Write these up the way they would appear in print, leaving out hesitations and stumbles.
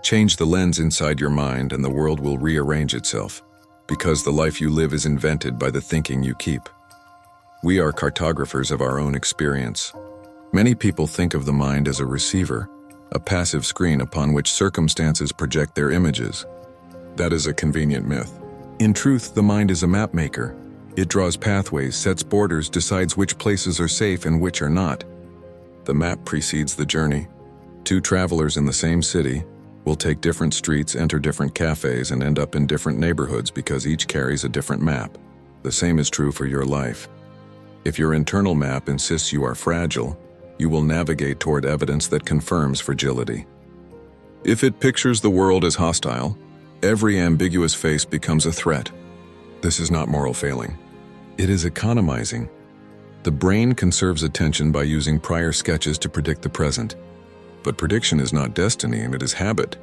Change the lens inside your mind and the world will rearrange itself, because the life you live is invented by the thinking you keep. We are cartographers of our own experience. Many people think of the mind as a receiver, a passive screen upon which circumstances project their images. That is a convenient myth. In truth, the mind is a map maker. It draws pathways, sets borders, decides which places are safe and which are not. The map precedes the journey. Two travelers in the same city will take different streets, enter different cafes, and end up in different neighborhoods because each carries a different map. The same is true for your life. If your internal map insists you are fragile, you will navigate toward evidence that confirms fragility. If it pictures the world as hostile, every ambiguous face becomes a threat. This is not moral failing. It is economizing. The brain conserves attention by using prior sketches to predict the present. But prediction is not destiny, and it is habit.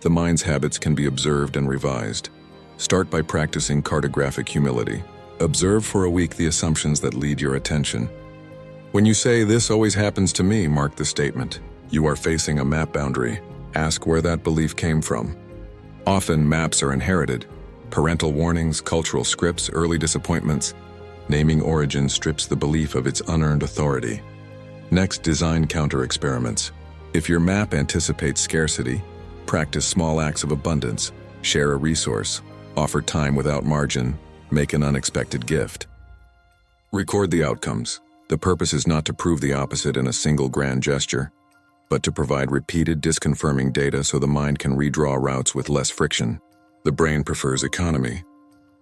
The mind's habits can be observed and revised. Start by practicing cartographic humility. Observe for a week the assumptions that lead your attention. When you say, "This always happens to me," mark the statement. You are facing a map boundary. Ask where that belief came from. Often, maps are inherited. Parental warnings, cultural scripts, early disappointments. Naming origin strips the belief of its unearned authority. Next, design counter-experiments. If your map anticipates scarcity, practice small acts of abundance, share a resource, offer time without margin, make an unexpected gift. Record the outcomes. The purpose is not to prove the opposite in a single grand gesture, but to provide repeated disconfirming data so the mind can redraw routes with less friction. The brain prefers economy.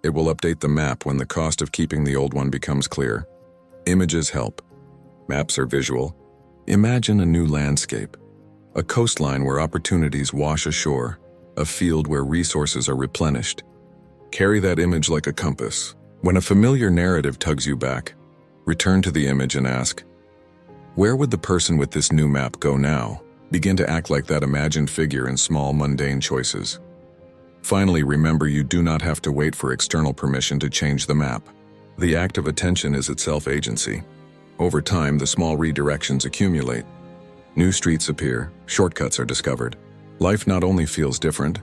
It will update the map when the cost of keeping the old one becomes clear. Images help. Maps are visual. Imagine a new landscape. A coastline where opportunities wash ashore. A field where resources are replenished. Carry that image like a compass. When a familiar narrative tugs you back, return to the image and ask, where would the person with this new map go now? Begin to act like that imagined figure in small, mundane choices. Finally, remember you do not have to wait for external permission to change the map. The act of attention is itself agency. Over time, the small redirections accumulate. New streets appear, shortcuts are discovered. Life not only feels different,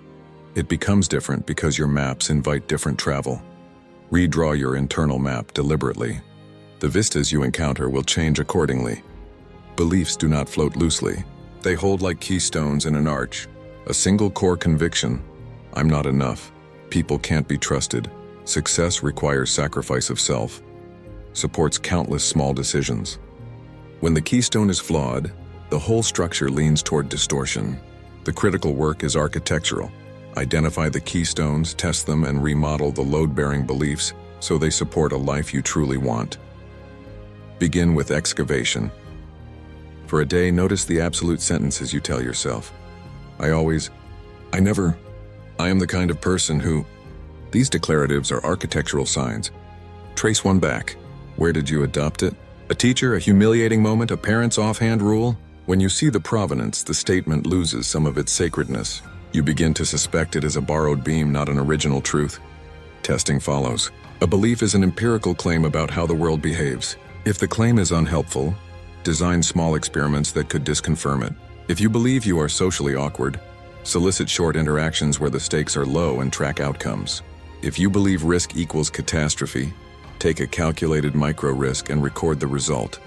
it becomes different because your maps invite different travel. Redraw your internal map deliberately. The vistas you encounter will change accordingly. Beliefs do not float loosely. They hold like keystones in an arch. A single core conviction: I'm not enough. People can't be trusted. Success requires sacrifice of self. Supports countless small decisions. When the keystone is flawed, the whole structure leans toward distortion. The critical work is architectural. Identify the keystones, test them, and remodel the load-bearing beliefs so they support a life you truly want. Begin with excavation. For a day, notice the absolute sentences you tell yourself. I always, I never, I am the kind of person who. These declaratives are architectural signs. Trace one back. Where did you adopt it? A teacher, a humiliating moment, a parent's offhand rule? When you see the provenance, the statement loses some of its sacredness. You begin to suspect it is a borrowed beam, not an original truth. Testing follows. A belief is an empirical claim about how the world behaves. If the claim is unhelpful, design small experiments that could disconfirm it. If you believe you are socially awkward, solicit short interactions where the stakes are low and track outcomes. If you believe risk equals catastrophe, take a calculated micro-risk and record the result.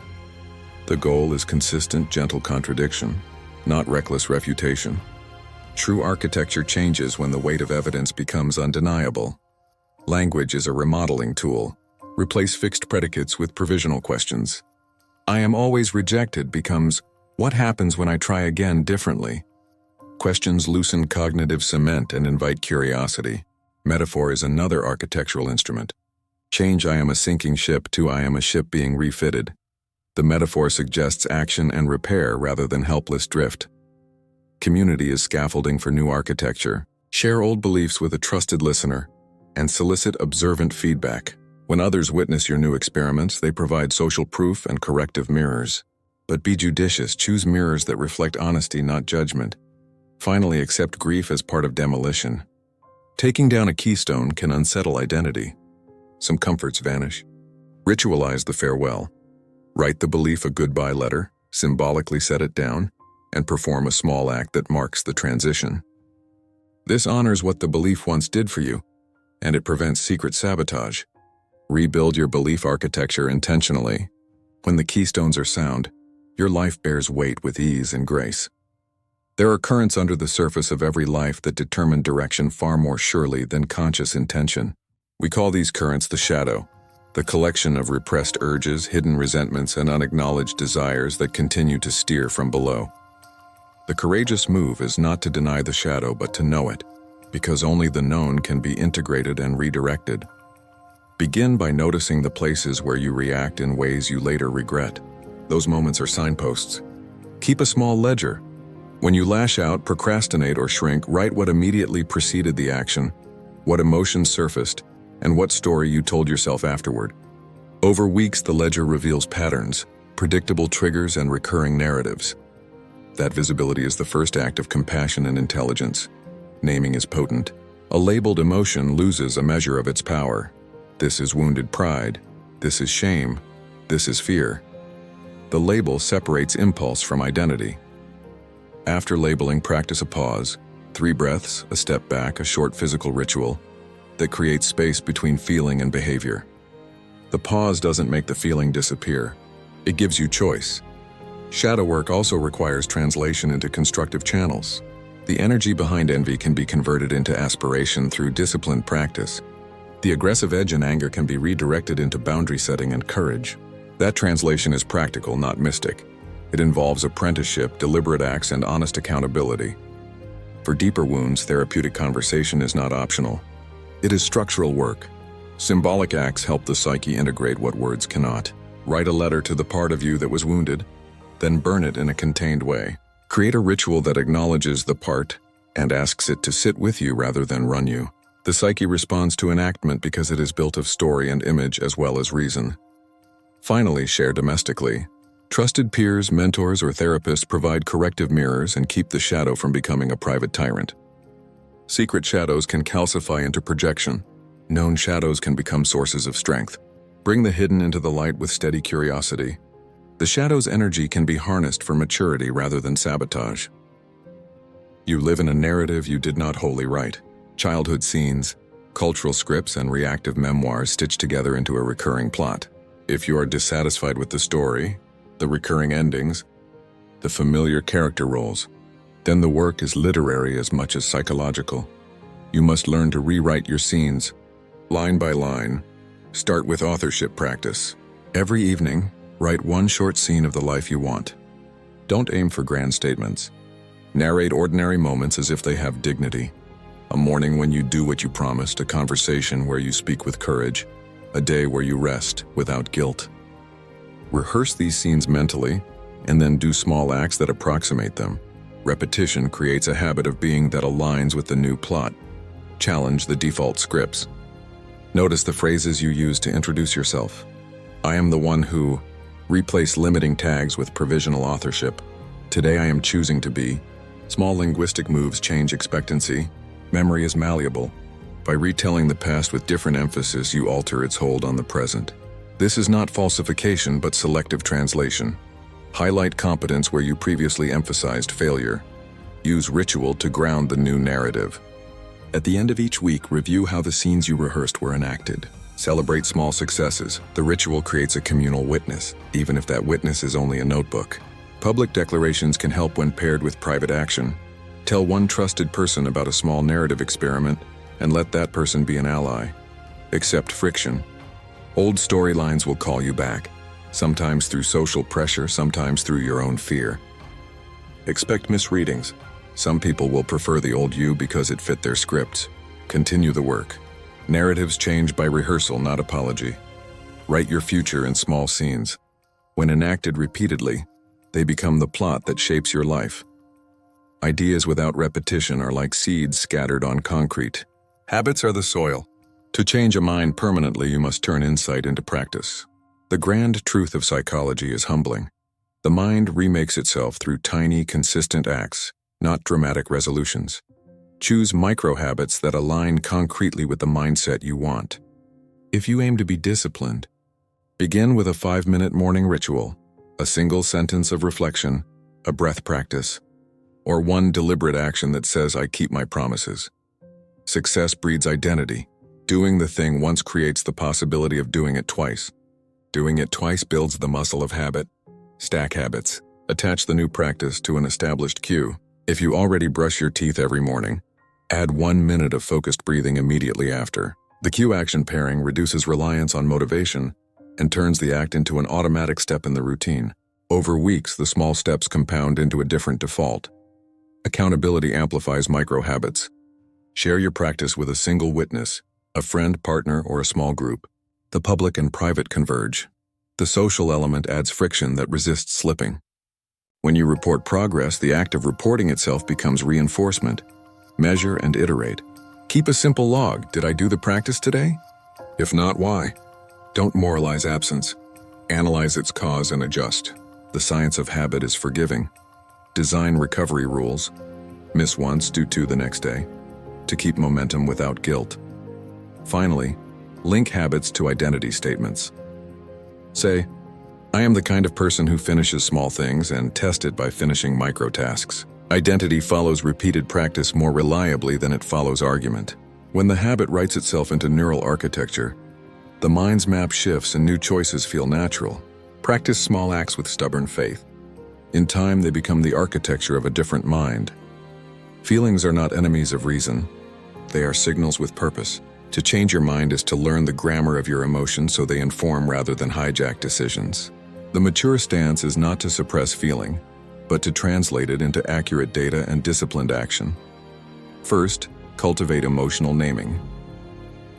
The goal is consistent, gentle contradiction, not reckless refutation. True architecture changes when the weight of evidence becomes undeniable. Language is a remodeling tool. Replace fixed predicates with provisional questions. I am always rejected becomes, what happens when I try again differently? Questions loosen cognitive cement and invite curiosity. Metaphor is another architectural instrument. Change I am a sinking ship to I am a ship being refitted. The metaphor suggests action and repair rather than helpless drift. Community is scaffolding for new architecture. Share old beliefs with a trusted listener and solicit observant feedback. When others witness your new experiments, they provide social proof and corrective mirrors. But be judicious, choose mirrors that reflect honesty, not judgment. Finally, accept grief as part of demolition. Taking down a keystone can unsettle identity. Some comforts vanish. Ritualize the farewell. Write the belief a goodbye letter, symbolically set it down, and perform a small act that marks the transition. This honors what the belief once did for you, and it prevents secret sabotage. Rebuild your belief architecture intentionally. When the keystones are sound, your life bears weight with ease and grace. There are currents under the surface of every life that determine direction far more surely than conscious intention. We call these currents the shadow, the collection of repressed urges, hidden resentments, and unacknowledged desires that continue to steer from below. The courageous move is not to deny the shadow, but to know it, because only the known can be integrated and redirected. Begin by noticing the places where you react in ways you later regret. Those moments are signposts. Keep a small ledger. When you lash out, procrastinate, or shrink, write what immediately preceded the action, what emotions surfaced, and what story you told yourself afterward. Over weeks, the ledger reveals patterns, predictable triggers, and recurring narratives. That visibility is the first act of compassion and intelligence. Naming is potent. A labeled emotion loses a measure of its power. This is wounded pride. This is shame. This is fear. The label separates impulse from identity. After labeling, practice a pause, 3 breaths, a step back, a short physical ritual that creates space between feeling and behavior. The pause doesn't make the feeling disappear. It gives you choice. Shadow work also requires translation into constructive channels. The energy behind envy can be converted into aspiration through disciplined practice. The aggressive edge in anger can be redirected into boundary setting and courage. That translation is practical, not mystic. It involves apprenticeship, deliberate acts, and honest accountability. For deeper wounds, therapeutic conversation is not optional. It is structural work. Symbolic acts help the psyche integrate what words cannot. Write a letter to the part of you that was wounded, then burn it in a contained way. Create a ritual that acknowledges the part and asks it to sit with you rather than run you. The psyche responds to enactment because it is built of story and image as well as reason. Finally, share domestically. Trusted peers, mentors, or therapists provide corrective mirrors and keep the shadow from becoming a private tyrant. Secret shadows can calcify into projection. Known shadows can become sources of strength. Bring the hidden into the light with steady curiosity. The shadow's energy can be harnessed for maturity rather than sabotage. You live in a narrative you did not wholly write. Childhood scenes, cultural scripts, and reactive memoirs stitched together into a recurring plot. If you are dissatisfied with the story, the recurring endings, the familiar character roles, then the work is literary as much as psychological. You must learn to rewrite your scenes, line by line. Start with authorship practice. Every evening, write one short scene of the life you want. Don't aim for grand statements. Narrate ordinary moments as if they have dignity. A morning when you do what you promised, a conversation where you speak with courage, a day where you rest without guilt. Rehearse these scenes mentally, and then do small acts that approximate them. Repetition creates a habit of being that aligns with the new plot. Challenge the default scripts. Notice the phrases you use to introduce yourself. I am the one who. Replace limiting tags with provisional authorship. Today I am choosing to be. Small linguistic moves change expectancy. Memory is malleable. By retelling the past with different emphasis, you alter its hold on the present. This is not falsification, but selective translation. Highlight competence where you previously emphasized failure. Use ritual to ground the new narrative. At the end of each week, review how the scenes you rehearsed were enacted. Celebrate small successes. The ritual creates a communal witness, even if that witness is only a notebook. Public declarations can help when paired with private action. Tell one trusted person about a small narrative experiment, and let that person be an ally. Accept friction. Old storylines will call you back, sometimes through social pressure, sometimes through your own fear. Expect misreadings. Some people will prefer the old you because it fit their scripts. Continue the work. Narratives change by rehearsal, not apology. Write your future in small scenes. When enacted repeatedly, they become the plot that shapes your life. Ideas without repetition are like seeds scattered on concrete. Habits are the soil. To change a mind permanently, you must turn insight into practice. The grand truth of psychology is humbling. The mind remakes itself through tiny, consistent acts, not dramatic resolutions. Choose micro-habits that align concretely with the mindset you want. If you aim to be disciplined, begin with a 5-minute morning ritual, a single sentence of reflection, a breath practice, or one deliberate action that says, I keep my promises. Success breeds identity. Doing the thing once creates the possibility of doing it twice. Doing it twice builds the muscle of habit. Stack habits. Attach the new practice to an established cue. If you already brush your teeth every morning, add 1 minute of focused breathing immediately after. The cue-action pairing reduces reliance on motivation and turns the act into an automatic step in the routine. Over weeks, the small steps compound into a different default. Accountability amplifies micro-habits. Share your practice with a single witness, a friend, partner, or a small group. The public and private converge. The social element adds friction that resists slipping. When you report progress, the act of reporting itself becomes reinforcement. Measure and iterate. Keep a simple log. Did I do the practice today? If not, why? Don't moralize absence. Analyze its cause and adjust. The science of habit is forgiving. Design recovery rules. Miss once, do 2 the next day. To keep momentum without guilt. Finally, link habits to identity statements. Say, I am the kind of person who finishes small things, and test it by finishing micro-tasks. Identity follows repeated practice more reliably than it follows argument. When the habit writes itself into neural architecture, the mind's map shifts and new choices feel natural. Practice small acts with stubborn faith. In time, they become the architecture of a different mind. Feelings are not enemies of reason. They are signals with purpose. To change your mind is to learn the grammar of your emotions so they inform rather than hijack decisions. The mature stance is not to suppress feeling, but to translate it into accurate data and disciplined action. First, cultivate emotional naming.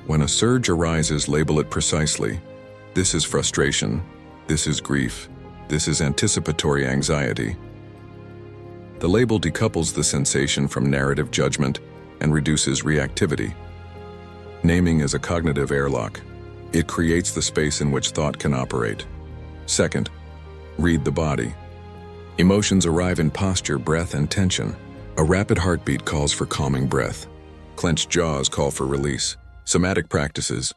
When a surge arises, label it precisely. This is frustration. This is grief. This is anticipatory anxiety. The label decouples the sensation from narrative judgment and reduces reactivity. Naming is a cognitive airlock. It creates the space in which thought can operate. Second, read the body. Emotions arrive in posture, breath, and tension. A rapid heartbeat calls for calming breath. Clenched jaws call for release. Somatic practices,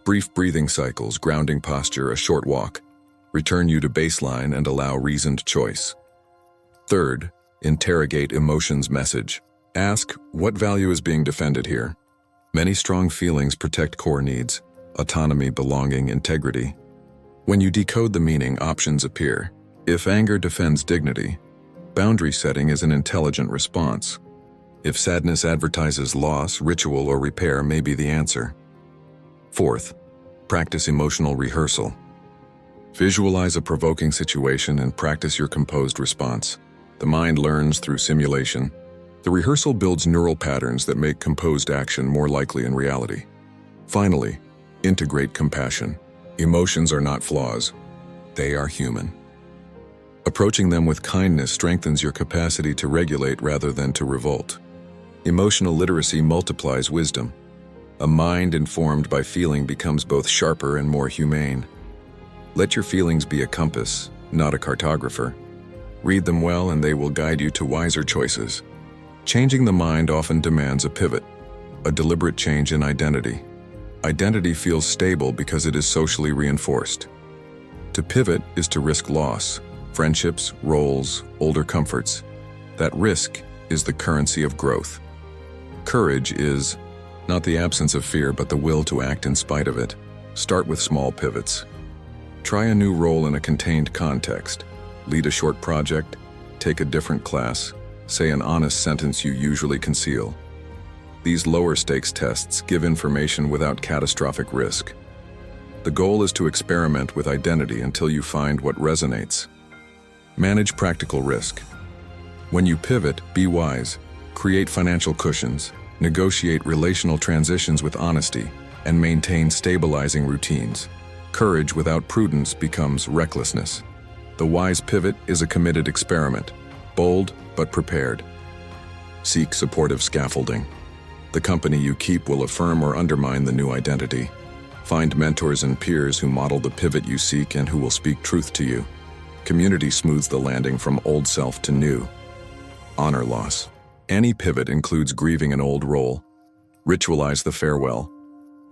brief breathing cycles, grounding posture, a short walk, return you to baseline and allow reasoned choice. Third, interrogate emotions' message. Ask, what value is being defended here? Many strong feelings protect core needs: autonomy, belonging, integrity. When you decode the meaning, options appear. If anger defends dignity, boundary setting is an intelligent response. If sadness advertises loss, ritual or repair may be the answer. Fourth, practice emotional rehearsal. Visualize a provoking situation and practice your composed response. The mind learns through simulation. The rehearsal builds neural patterns that make composed action more likely in reality. Finally, integrate compassion. Emotions are not flaws. They are human. Approaching them with kindness strengthens your capacity to regulate rather than to revolt. Emotional literacy multiplies wisdom. A mind informed by feeling becomes both sharper and more humane. Let your feelings be a compass, not a cartographer. Read them well and they will guide you to wiser choices. Changing the mind often demands a pivot, a deliberate change in identity. Identity feels stable because it is socially reinforced. To pivot is to risk loss, friendships, roles, older comforts. That risk is the currency of growth. Courage is not the absence of fear, but the will to act in spite of it. Start with small pivots. Try a new role in a contained context. Lead a short project, take a different class, say an honest sentence you usually conceal. These lower stakes tests give information without catastrophic risk. The goal is to experiment with identity until you find what resonates. Manage practical risk. When you pivot, be wise. Create financial cushions, negotiate relational transitions with honesty, and maintain stabilizing routines. Courage without prudence becomes recklessness. The wise pivot is a committed experiment, bold but prepared. Seek supportive scaffolding. The company you keep will affirm or undermine the new identity. Find mentors and peers who model the pivot you seek and who will speak truth to you. Community smooths the landing from old self to new. Honor loss. Any pivot includes grieving an old role. Ritualize the farewell.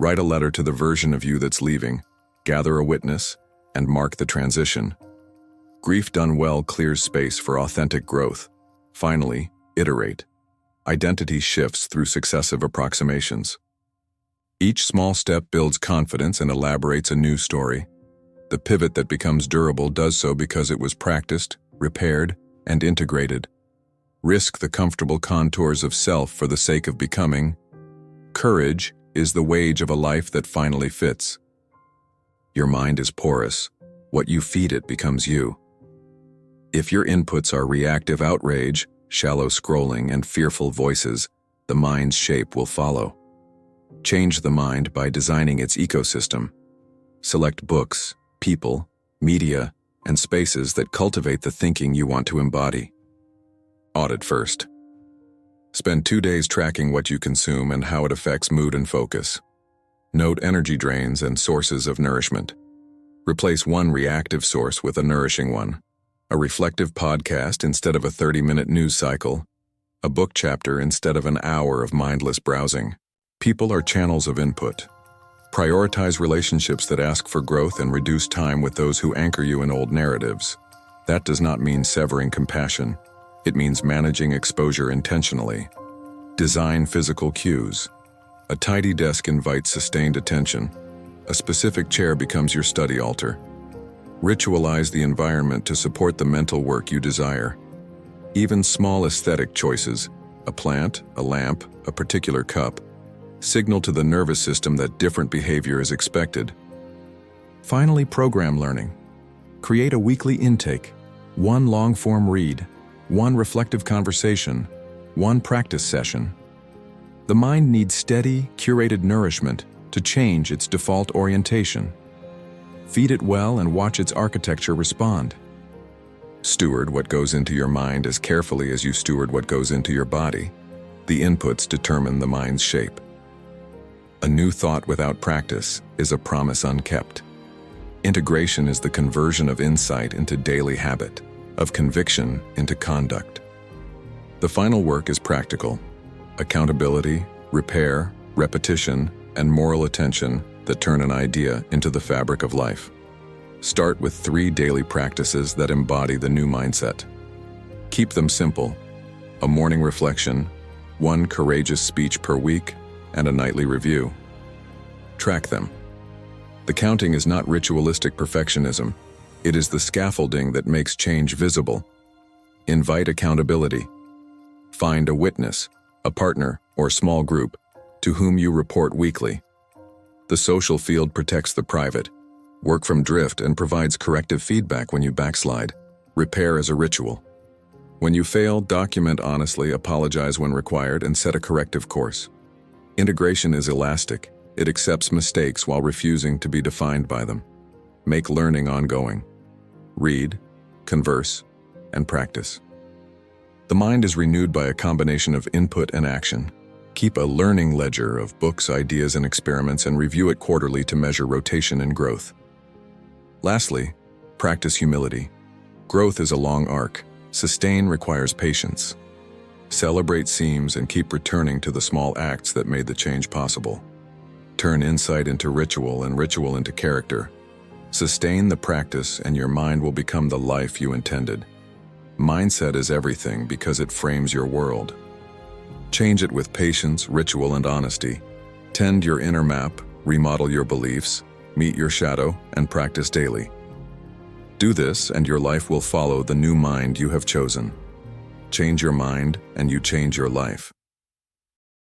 Write a letter to the version of you that's leaving. Gather a witness, and mark the transition. Grief done well clears space for authentic growth. Finally, iterate. identity shifts through successive approximations. Each small step builds confidence and elaborates a new story. The pivot that becomes durable does so because it was practiced, repaired, and integrated. Risk the comfortable contours of self for the sake of becoming. Courage is the wage of a life that finally fits. Your mind is porous. What you feed it becomes you. If your inputs are reactive outrage, shallow scrolling, and fearful voices, the mind's shape will follow. Change the mind by designing its ecosystem. Select books, people, media, and spaces that cultivate the thinking you want to embody. Audit first. Spend 2 days tracking what you consume and how it affects mood and focus. Note energy drains and sources of nourishment. Replace one reactive source with a nourishing one. A reflective podcast instead of a 30-minute news cycle. A book chapter instead of an hour of mindless browsing. People are channels of input. Prioritize relationships that ask for growth and reduce time with those who anchor you in old narratives. That does not mean severing compassion. It means managing exposure intentionally. Design physical cues. A tidy desk invites sustained attention. A specific chair becomes your study altar. Ritualize the environment to support the mental work you desire. Even small aesthetic choices, a plant, a lamp, a particular cup, signal to the nervous system that different behavior is expected. Finally, program learning. Create a weekly intake, one long-form read, one reflective conversation, one practice session. The mind needs steady, curated nourishment to change its default orientation. Feed it well and watch its architecture respond. Steward what goes into your mind as carefully as you steward what goes into your body. The inputs determine the mind's shape. A new thought without practice is a promise unkept. Integration is the conversion of insight into daily habit, of conviction into conduct. The final work is practical. Accountability, repair, repetition, and moral attention that turn an idea into the fabric of life. Start with 3 daily practices that embody the new mindset. Keep them simple. A morning reflection, 1 courageous speech per week, and a nightly review. Track them. The counting is not ritualistic perfectionism. It is the scaffolding that makes change visible. Invite accountability. Find a witness, a partner, or small group to whom you report weekly. The social field protects the private. Work from drift and provides corrective feedback when you backslide. Repair is a ritual. When you fail, document honestly, apologize when required, and set a corrective course. Integration is elastic. It accepts mistakes while refusing to be defined by them. Make learning ongoing. Read, converse, and practice. The mind is renewed by a combination of input and action. Keep a learning ledger of books, ideas, and experiments and review it quarterly to measure rotation and growth. Lastly, practice humility. Growth is a long arc. Sustain requires patience. Celebrate seams and keep returning to the small acts that made the change possible. Turn insight into ritual and ritual into character. Sustain the practice and your mind will become the life you intended. Mindset is everything because it frames your world. Change it with patience, ritual, and honesty. Tend your inner map, remodel your beliefs, meet your shadow, and practice daily. Do this and your life will follow the new mind you have chosen. Change your mind and you change your life.